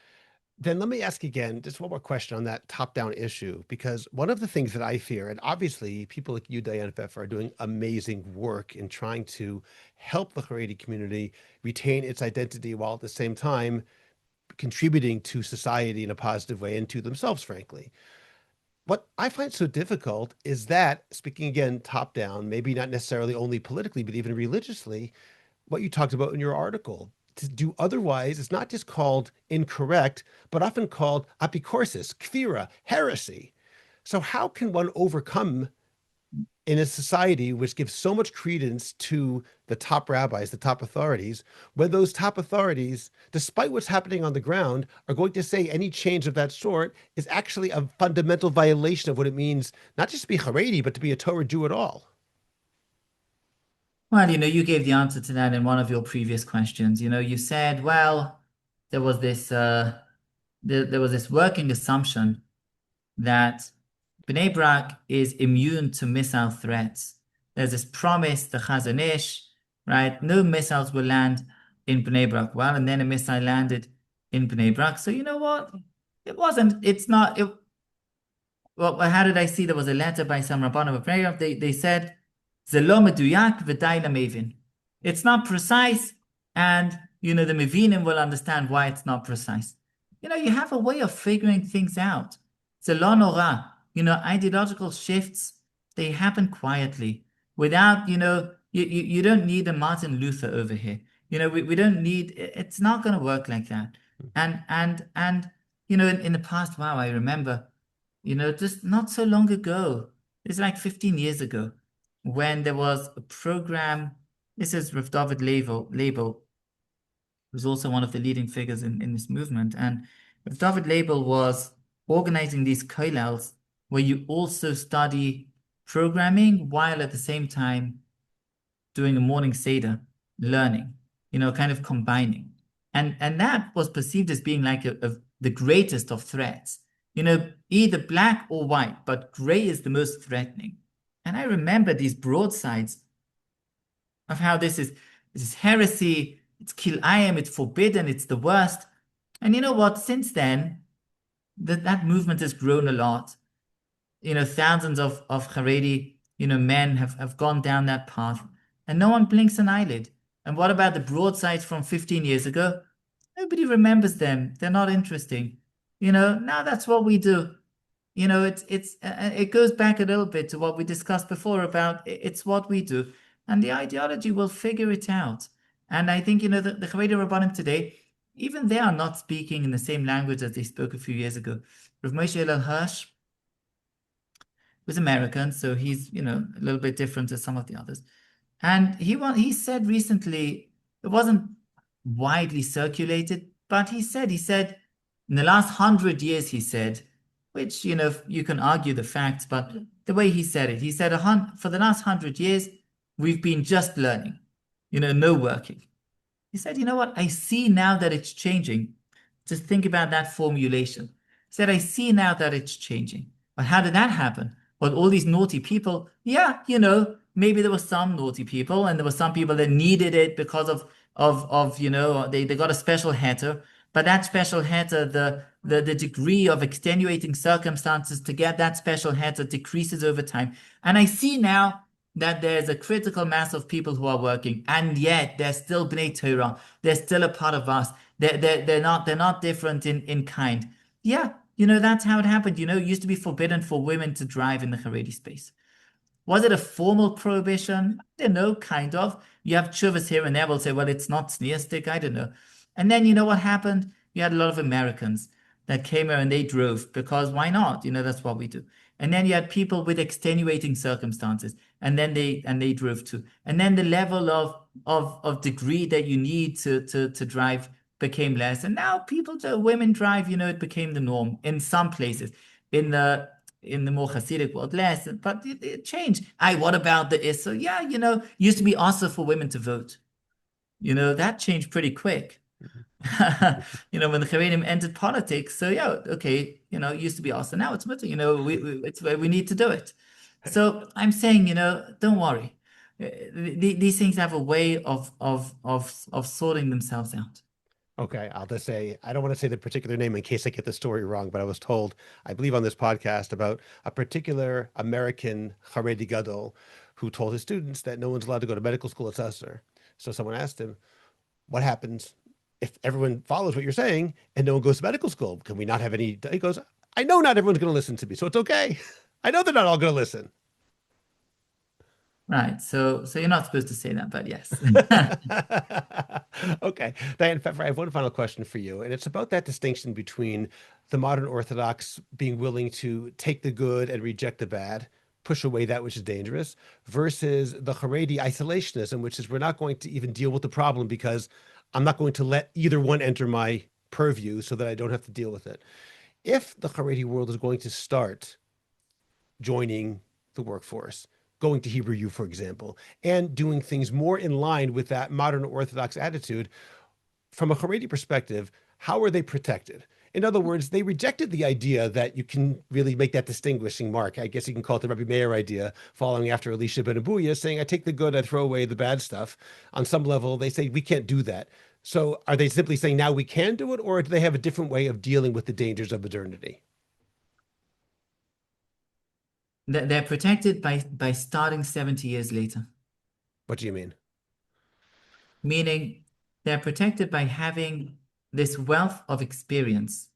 Then let me ask again, just one more question on that top-down issue, because one of the things that I fear, and obviously people like you, Dayan Pfeffer, are doing amazing work in trying to help the Haredi community retain its identity while at the same time contributing to society in a positive way and to themselves, frankly. What I find so difficult is that, speaking again top-down, maybe not necessarily only politically, but even religiously, what you talked about in your article. To do otherwise is not just called incorrect, but often called apicorsis, kfira, heresy. So how can one overcome in a society which gives so much credence to the top rabbis, the top authorities, when those top authorities, despite what's happening on the ground, are going to say any change of that sort is actually a fundamental violation of what it means, not just to be Haredi, but to be a Torah Jew at all? Well, you gave the answer to that in one of your previous questions. You said, well, there was this there was this working assumption that Bnei Brak is immune to missile threats. There's this promise, the Chazon Ish, right? No missiles will land in Bnei Brak. Well, and then a missile landed in Bnei Brak. So you know what? It's not, well, how did I see there was a letter by some Rabbanim of Bnei Brak? They said, "Ze lo meduyak v'day lamevin." It's not precise, and the Mevinim will understand why it's not precise. You have a way of figuring things out. Ze lo nora. Ideological shifts, they happen quietly without, you don't need a Martin Luther over here. We don't need, it's not going to work like that. And in the past, wow, I remember, just not so long ago, it's like 15 years ago, when there was a program. This is Rav David Label, who's also one of the leading figures in this movement. And Rav David Label was organizing these kollels where you also study programming while at the same time doing a morning seder, learning, kind of combining. And that was perceived as being like the greatest of threats. Either black or white, but gray is the most threatening. And I remember these broadsides of how this is heresy, it's kilayim, it's forbidden, it's the worst. And you know what? Since then, that movement has grown a lot. Thousands of Charedi, men have gone down that path, and no one blinks an eyelid. And what about the broadsides from 15 years ago? Nobody remembers them. They're not interesting. Now that's what we do. It goes back a little bit to what we discussed before about it's what we do. And the ideology will figure it out. And I think, the Charedi Rabbanim today, even they are not speaking in the same language as they spoke a few years ago. Rav Moshe Hillel Hirsch was American, so he's, a little bit different to some of the others. And he said recently, it wasn't widely circulated, but he said, in the last 100 years, he said, which, you can argue the facts, but the way he said it, he said, for the last 100 years, we've been just learning, no working. He said, you know what? I see now that it's changing. Just think about that formulation. He said, I see now that it's changing. But how did that happen? Well, all these naughty people, yeah, maybe there were some naughty people and there were some people that needed it because of they got a special heter. But that special heter, the degree of extenuating circumstances to get that special heter decreases over time. And I see now that there's a critical mass of people who are working, and yet they're still Bnei Torah. They're still a part of us. They're not different in kind. Yeah, that's how it happened. It used to be forbidden for women to drive in the Haredi space. Was it a formal prohibition? I don't know, kind of. You have tshuvas here and there will say, well, it's not sneeristic. I don't know. And then you know what happened? You had a lot of Americans that came here and they drove because why not? That's what we do. And then you had people with extenuating circumstances, and then they drove too. And then the level of degree that you need to drive became less. And now women drive, it became the norm in some places. In the more Hasidic world, less, but it changed. What about the Issa? Yeah, used to be also for women to vote. That changed pretty quick. When the Haredim entered politics. So yeah, okay, it used to be also. Now it's mutter. It's where we need to do it. So I'm saying, don't worry. These things have a way of sorting themselves out. Okay, I'll just say, I don't want to say the particular name in case I get the story wrong, but I was told, I believe on this podcast, about a particular American Haredi Gadol who told his students that no one's allowed to go to medical school at Susser. So someone asked him, what happens if everyone follows what you're saying and no one goes to medical school? Can we not have any? He goes, I know not everyone's going to listen to me, so it's okay. I know they're not all going to listen. Right. So you're not supposed to say that, but yes. Okay. Dayan Pfeffer, I have one final question for you, and it's about that distinction between the modern Orthodox being willing to take the good and reject the bad, push away that which is dangerous, versus the Haredi isolationism, which is we're not going to even deal with the problem because I'm not going to let either one enter my purview so that I don't have to deal with it. If the Haredi world is going to start joining the workforce, going to Hebrew U, for example, and doing things more in line with that modern Orthodox attitude, from a Haredi perspective, how are they protected? In other words, they rejected the idea that you can really make that distinguishing mark. I guess you can call it the Rebbe Meir idea, following after Elisha ben Abuya, saying, I take the good, I throw away the bad stuff. On some level, they say we can't do that. So are they simply saying now we can do it, or do they have a different way of dealing with the dangers of modernity? They're protected by starting 70 years later, What do you mean? meaning they're protected by having this wealth of experience.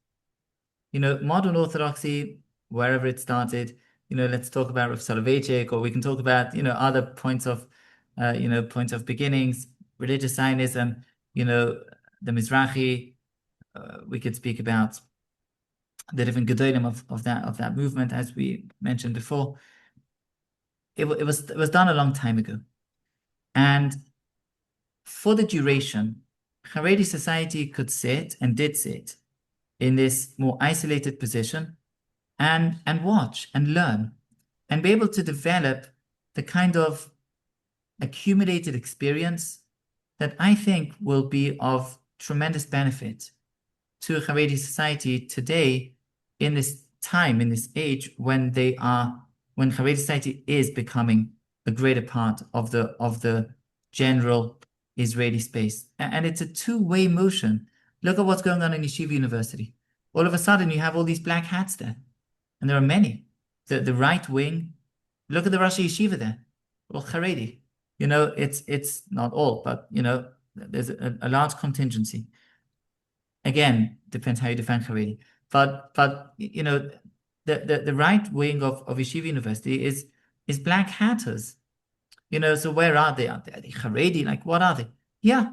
Modern Orthodoxy, wherever it started, let's talk about Rav Soloveitchik, or we can talk about, other points of beginnings, religious Zionism, the Mizrahi. We could speak about the different gedolim of that movement, as we mentioned before. It was done a long time ago, and for the duration, Haredi society could sit and did sit in this more isolated position and watch and learn and be able to develop the kind of accumulated experience that I think will be of tremendous benefit to Haredi society today, in this time, in this age, when Haredi society is becoming a greater part of the general Israeli space. And it's a two-way motion. Look at what's going on in Yeshiva University. All of a sudden, you have all these black hats there. And there are many. The right wing, look at the Rosh Yeshiva there. Well, Charedi. It's not all, but, there's a large contingency. Again, depends how you define Charedi. But the right wing of Yeshiva University is black hatters. So where are they? Are they Charedi? Like, what are they? Yeah.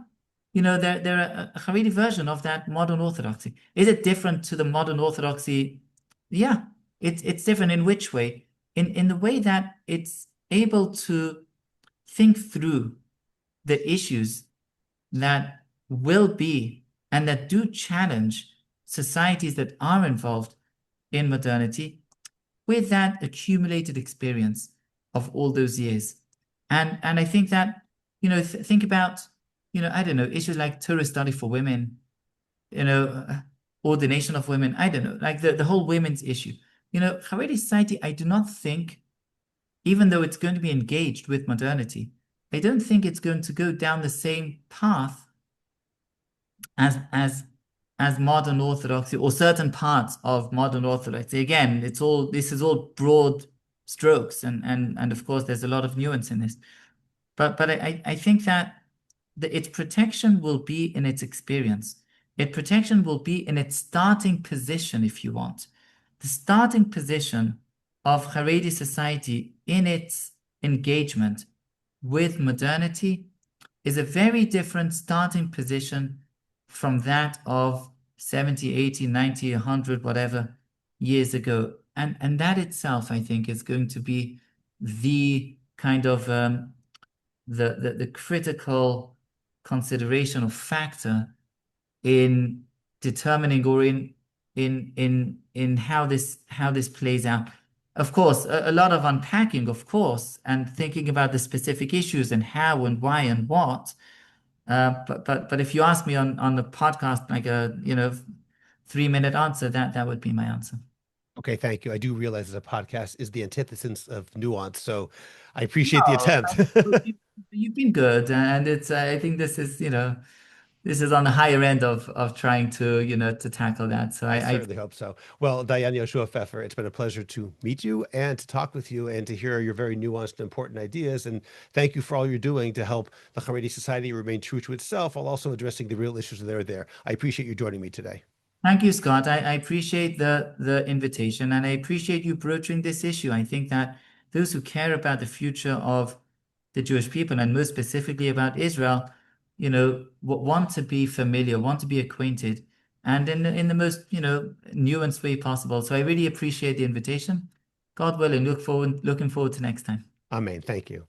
They're a Haredi version of that modern Orthodoxy. Is it different to the modern Orthodoxy? Yeah, it's different. In which way? In the way that it's able to think through the issues that will be and that do challenge societies that are involved in modernity with that accumulated experience of all those years. And I think that, think about, I don't know, issues like Torah study for women, ordination of women, I don't know, like the whole women's issue. Haredi society, I do not think, even though it's going to be engaged with modernity, I don't think it's going to go down the same path as modern Orthodoxy, or certain parts of modern Orthodoxy. Again, this is all broad strokes, and of course there's a lot of nuance in this. But I think that its protection will be in its experience. Its protection will be in its starting position, if you want. The starting position of Haredi society in its engagement with modernity is a very different starting position from that of 70, 80, 90, 100, whatever years ago. And that itself, I think, is going to be the kind of the critical consideration or factor in determining, or in how this plays out. Of course, a lot of unpacking, of course, and thinking about the specific issues and how and why and what. But if you ask me on the podcast, like a 3-minute answer, that would be my answer. Okay, thank you. I do realize that a podcast is the antithesis of nuance, so I appreciate the No, attempt. you've been good, and it's I think this is on the higher end of trying to to tackle that. So I I certainly hope so. Well, Dayan Yehoshua Pfeffer, it's been a pleasure to meet you and to talk with you and to hear your very nuanced and important ideas. And thank you for all you're doing to help the Haredi society remain true to itself while also addressing the real issues that are there. I appreciate you joining me today. Thank you, Scott. I appreciate the invitation, and I appreciate you broaching this issue. I think that those who care about the future of the Jewish people, and most specifically about Israel, want to be familiar, want to be acquainted, and in the most nuanced way possible. So I really appreciate the invitation. God willing, looking forward to next time. Amen. Thank you.